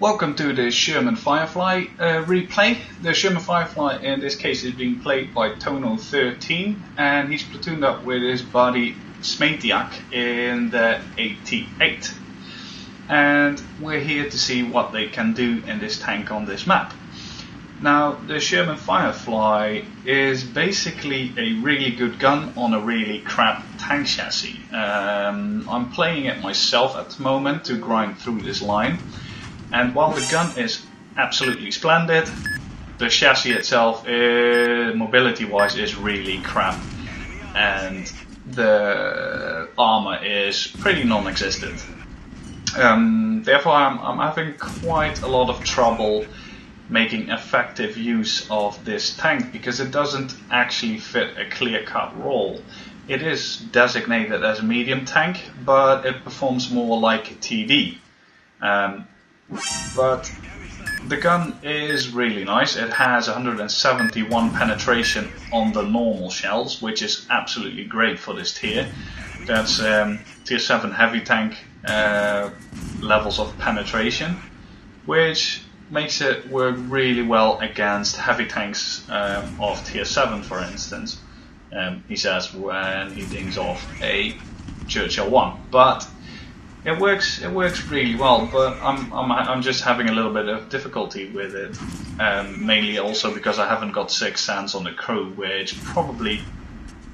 Welcome to the Sherman Firefly replay. The Sherman Firefly in this case is being played by Tono13, and he's platooned up with his buddy Smetiak in the 88. And we're here to see what they can do in this tank on this map. Now, the Sherman Firefly is basically a really good gun on a really crap tank chassis. I'm playing it myself at the moment to grind through this line. And while the gun is absolutely splendid, the chassis itself, mobility-wise, is really crap. And the armor is pretty non-existent. Therefore, I'm having quite a lot of trouble making effective use of this tank because it doesn't actually fit a clear-cut role. It is designated as a medium tank, but it performs more like a TD. But the gun is really nice. It has 171 penetration on the normal shells, which is absolutely great for this tier. That's tier 7 heavy tank levels of penetration, which makes it work really well against heavy tanks of tier 7, for instance. He says when he dings off a Churchill 1, but it works really well. But I'm just having a little bit of difficulty with it, mainly also because I haven't got 6 sands on the crew, which probably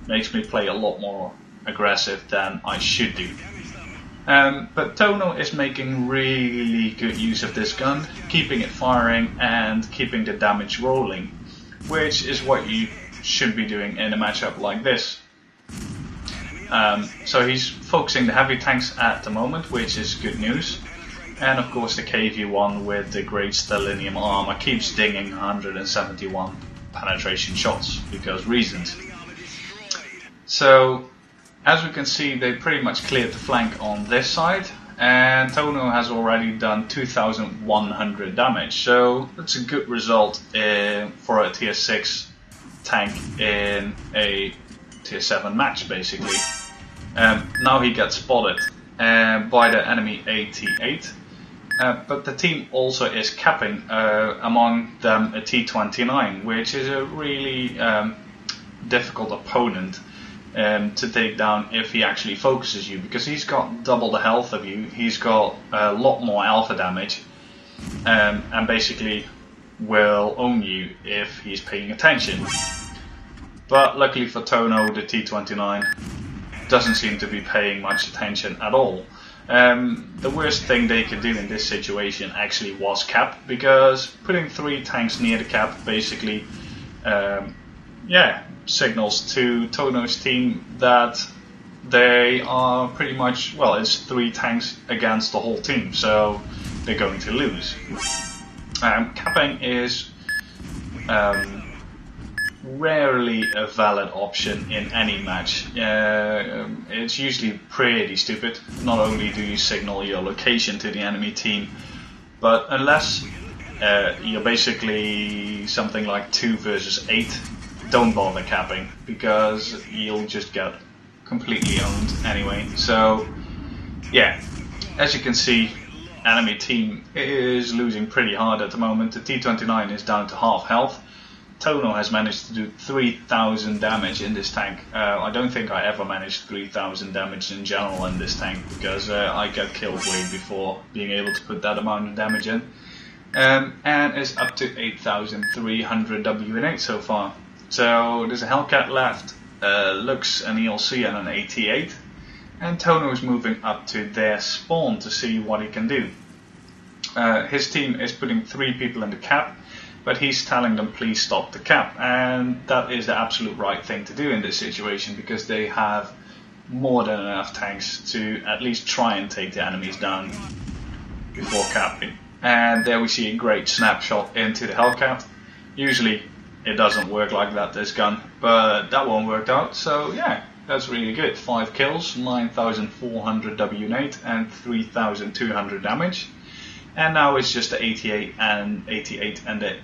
makes me play a lot more aggressive than I should do. But Tono is making really good use of this gun, keeping it firing and keeping the damage rolling, which is what you should be doing in a matchup like this. So he's focusing the heavy tanks at the moment, which is good news. And of course the KV-1 with the great stellinium armor keeps dinging 171 penetration shots, because reasons. So as we can see, they pretty much cleared the flank on this side, and Tono has already done 2100 damage. So that's a good result for a tier 6 tank in a tier 7 match, basically. Now he gets spotted by the enemy 88, but the team also is capping among them a T29, which is a really difficult opponent to take down if he actually focuses you, because he's got double the health of you, he's got a lot more alpha damage, and basically will own you if he's paying attention. But luckily for Tono, the T29 doesn't seem to be paying much attention at all. The worst thing they could do in this situation actually was cap, because putting 3 tanks near the cap basically signals to Tono's team that they are pretty much, well, it's 3 tanks against the whole team, so they're going to lose. Capping is rarely a valid option in any match. It's usually pretty stupid. Not only do you signal your location to the enemy team, but unless you're basically something like 2 versus 8, don't bother capping, because you'll just get completely owned anyway. So yeah, as you can see, enemy team is losing pretty hard at the moment. The T29 is down to half health. Tono has managed to do 3000 damage in this tank. I don't think I ever managed 3000 damage in general in this tank, because I get killed way before being able to put that amount of damage in. And is up to 8300 WN8 so far. So there's a Hellcat left, Lux, an ELC and an 88. And Tono is moving up to their spawn to see what he can do. His team is putting 3 people in the cap, but he's telling them please stop the cap, and that is the absolute right thing to do in this situation, because they have more than enough tanks to at least try and take the enemies down before capping. And there we see a great snapshot into the Hellcat. Usually it doesn't work like that, this gun, but that one worked out, so yeah, that's really good. 5 kills, 9400 WN8 and 3200 damage. And now it's just the 88 and the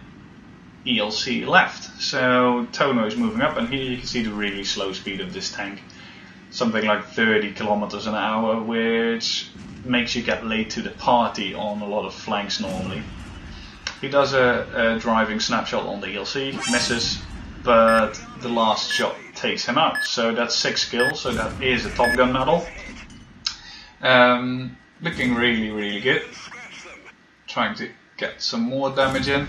ELC left. So Tono is moving up, and here you can see the really slow speed of this tank. Something like 30 kilometers an hour, which makes you get late to the party on a lot of flanks normally. He does a driving snapshot on the ELC, misses, but the last shot takes him out. So that's 6 kills, so that is a Top Gun medal. Looking really, really good. Trying to get some more damage in.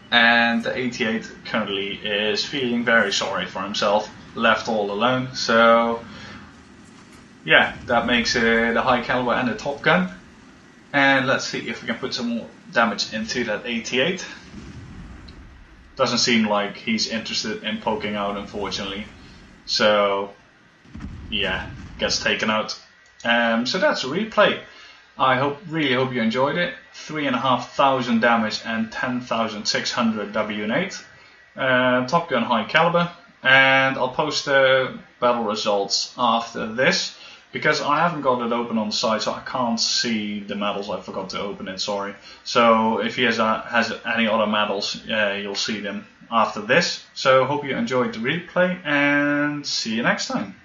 And the 88 currently is feeling very sorry for himself, left all alone. So yeah, that makes it a high caliber and a Top Gun. And let's see if we can put some more damage into that 88. Doesn't seem like he's interested in poking out, unfortunately. So yeah, gets taken out. So that's a replay. I really hope you enjoyed it. 3,500 damage and 10,600 WN8. Top Gun high caliber. And I'll post the battle results after this, because I haven't got it open on the side, so I can't see the medals. I forgot to open it, sorry. So if he has any other medals, you'll see them after this. So hope you enjoyed the replay, and see you next time.